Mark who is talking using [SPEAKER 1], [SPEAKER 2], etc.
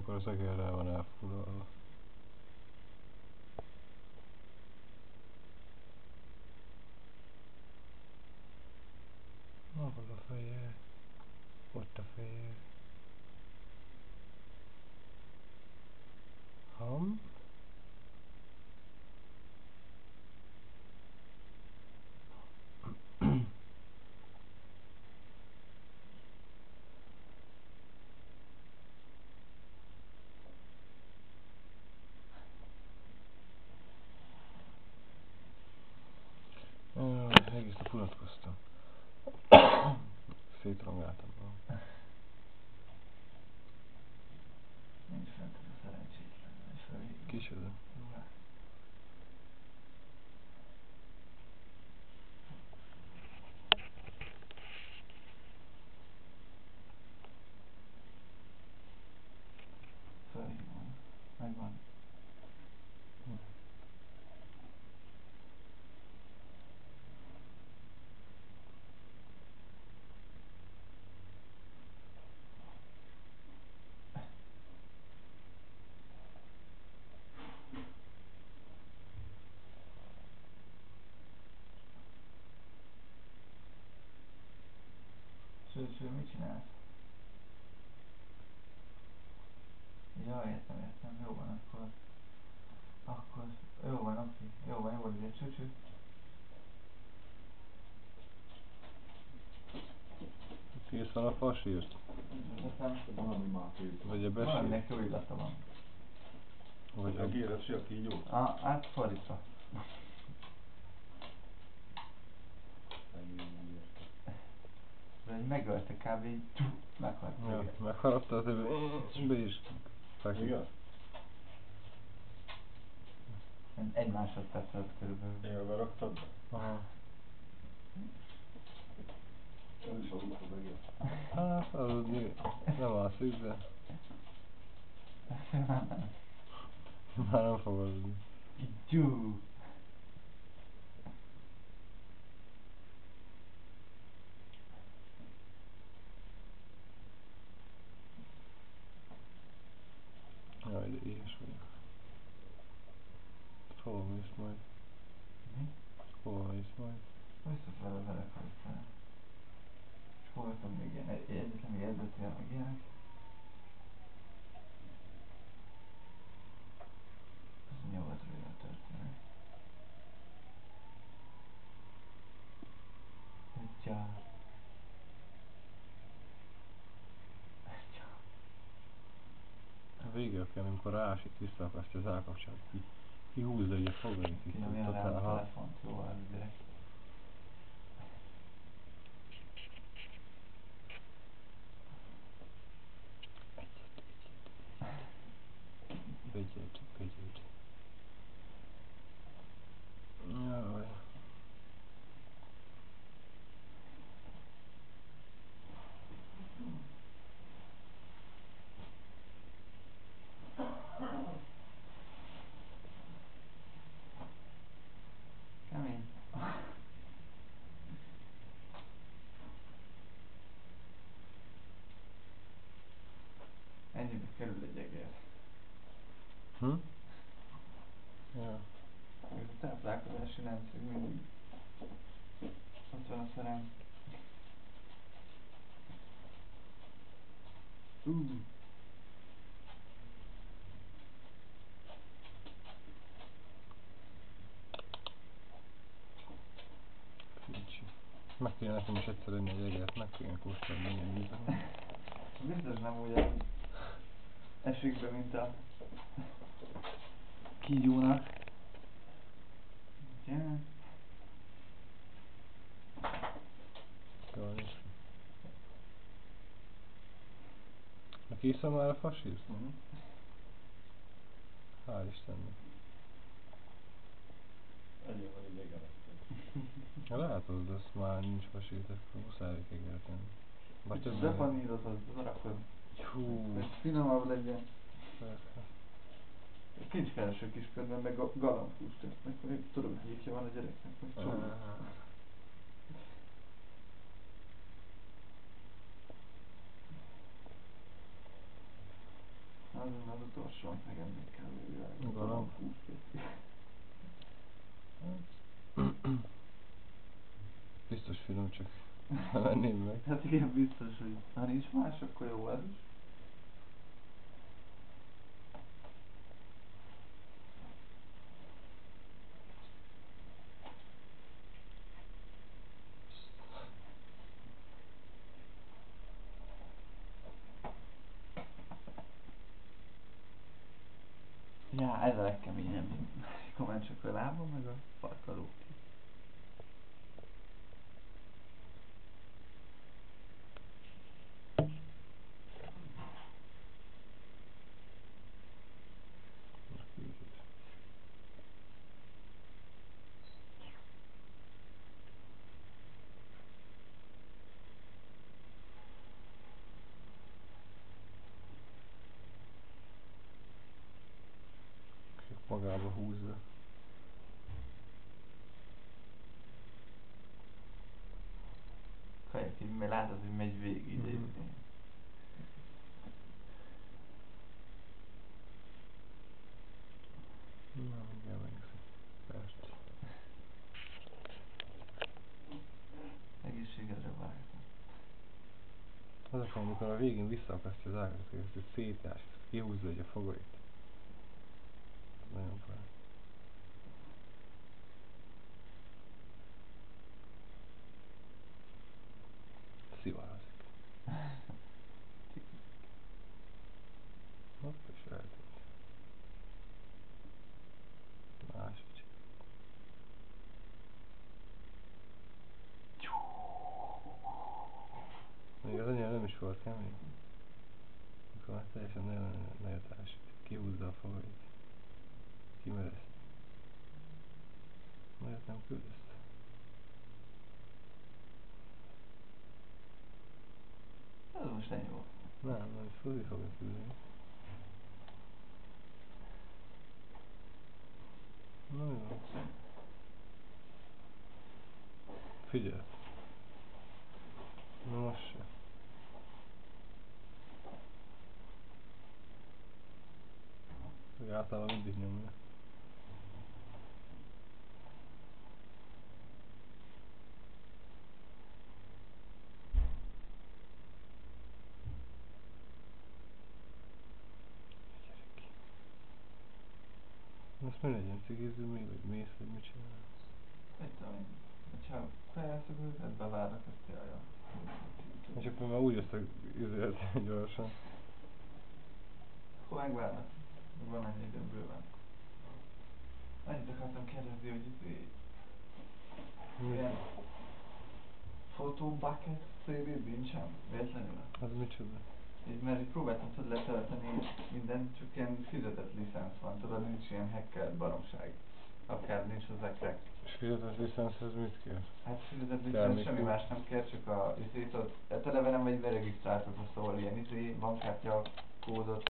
[SPEAKER 1] Akkor az egérrel van elfoglalva. Hol a feje? Ott a feje. Ham? Egész nap unatkoztam. Szétrongáltam magam.
[SPEAKER 2] Nincs fent ez a szerencsétlen, és felé.
[SPEAKER 1] Kicsoda?
[SPEAKER 2] Ruhás. Felhívom. Megvan. Sőt, mit csinálsz? Ja, értem, jó van akkor. Jó van, oké. Jó van, jó azért, csücsü.
[SPEAKER 1] Kész van a fasírt?
[SPEAKER 3] Valami már kész.
[SPEAKER 1] Vagy a besírt?
[SPEAKER 2] Valaminek jó illata van.
[SPEAKER 1] Vagy
[SPEAKER 3] A kéresi a kígyó?
[SPEAKER 2] Hát fordítva. De megölte kb. Így meghalt.
[SPEAKER 1] Ja, megharapta az és be is feküdt.
[SPEAKER 3] Igaz?
[SPEAKER 2] Egy másodperc alatt körülbelül.
[SPEAKER 3] Élve raktad?
[SPEAKER 1] Aha.
[SPEAKER 3] Ez is aludt az egész.
[SPEAKER 1] Hát aludni nem alszik, de már nem fog aludni.
[SPEAKER 2] Tyú.
[SPEAKER 1] Jaj, de éhes vagyok. Hova mész majd?
[SPEAKER 2] Mi?
[SPEAKER 1] Hova mész majd?
[SPEAKER 2] Visszafele vele felfele. És voltam még ilyen egyetemi edzőtér, meg ilyenek. Ez nyugatról a történet. Egyá.
[SPEAKER 1] Vége kell, amikor rásít, visszaakasztja az állkapcsolat. Kihúzza így a fogait, így
[SPEAKER 2] Kinyomja rá a telefont, jó az direkt.
[SPEAKER 1] Egyet. Jaj.
[SPEAKER 2] Kemény. Ennyibe kerül egy egér.
[SPEAKER 1] Ja.
[SPEAKER 2] Ez a táplálkozási rendszer mindig. Ott van a szerem.
[SPEAKER 1] Fincsi. Meg kéne nekem is egyszer enni egy egeret, meg kéne kóstolni milyen íze.
[SPEAKER 2] Biztos nem úgy esik be, mint a kígyónak. Ugye?
[SPEAKER 1] Jól néz ki. Na készen már a fasírt? Hál' Istennek.
[SPEAKER 3] Ennyi van így egerekkel.
[SPEAKER 1] Ha látod, azt már nincs fasírt, akkor muszáj egeret tenni. Vagy
[SPEAKER 2] Kicsit
[SPEAKER 1] több
[SPEAKER 2] bepanírozod, berakod.
[SPEAKER 1] Hú.
[SPEAKER 2] Hogy finomabb legyen.
[SPEAKER 1] Persze.
[SPEAKER 2] Kincskereső kis körben meg galambhúst tesznek, hogy tudom, melyikje van a gyereknek, vagy csomó. azon az utolsón megennék kell végül.
[SPEAKER 1] Galamb? Biztos finom, csak nem enném meg.
[SPEAKER 2] Hát igen, biztos, hogy ha nincs más, akkor jó ez is. Ja, ez a legkeményebb. Komolyan csak a lábam, meg a farkadó ki.
[SPEAKER 1] Magába húzza.
[SPEAKER 2] Kajak így, mert látod, hogy megy végig ide.
[SPEAKER 1] Mhm. Na, mindjárt megszok. Perc.
[SPEAKER 2] Egészségedre vágtam.
[SPEAKER 1] Az a amikor a végén visszaakasztja az ágat, hogy ezt szétás, ezt kihúzza egy a fogait. Ez nagyon fáj. Szivázik. Hopp, és eltűnt. Máshogy. Még az annyira nem is volt kemény. Akkor már teljesen nagyot ásít. Kihúzza a fogait. Kimereszt. Nagyot nem küldesz.
[SPEAKER 2] Ez most ennyi volt.
[SPEAKER 1] Nem Fuzi fogja küldeni. Na mi van? Figyeld. Na most se. Hogy általában mindig nyomja. Gyerek. Most mi legyen? Cigizünk még, vagy mész, vagy mit csinálsz?
[SPEAKER 2] Mit tudom én. Hogyha feljászok őket, bevárnak, azt jajja.
[SPEAKER 1] És akkor már úgy összeg gyorsan.
[SPEAKER 2] Akkor megvárnak. Még van annyi időm bőven. Annyit akartam kérdezni, hogy itt ilyen photo bucket CD nincsen? Véletlenül?
[SPEAKER 1] Az micsoda?
[SPEAKER 2] Így, mert így próbáltam tudod letölteni mindent, csak ilyen fizetett licensz van, tudod, nincs ilyen hackelt baromság. Akár nincs hozzá crack.
[SPEAKER 1] És fizetett licenszhez mit kér?
[SPEAKER 2] Hát fizetett licensz
[SPEAKER 1] Termék
[SPEAKER 2] semmi
[SPEAKER 1] kód.
[SPEAKER 2] más nem kér, csak a izét ott, eleve nem vagy beregisztráltatva, szóval ilyen bankkártya kódot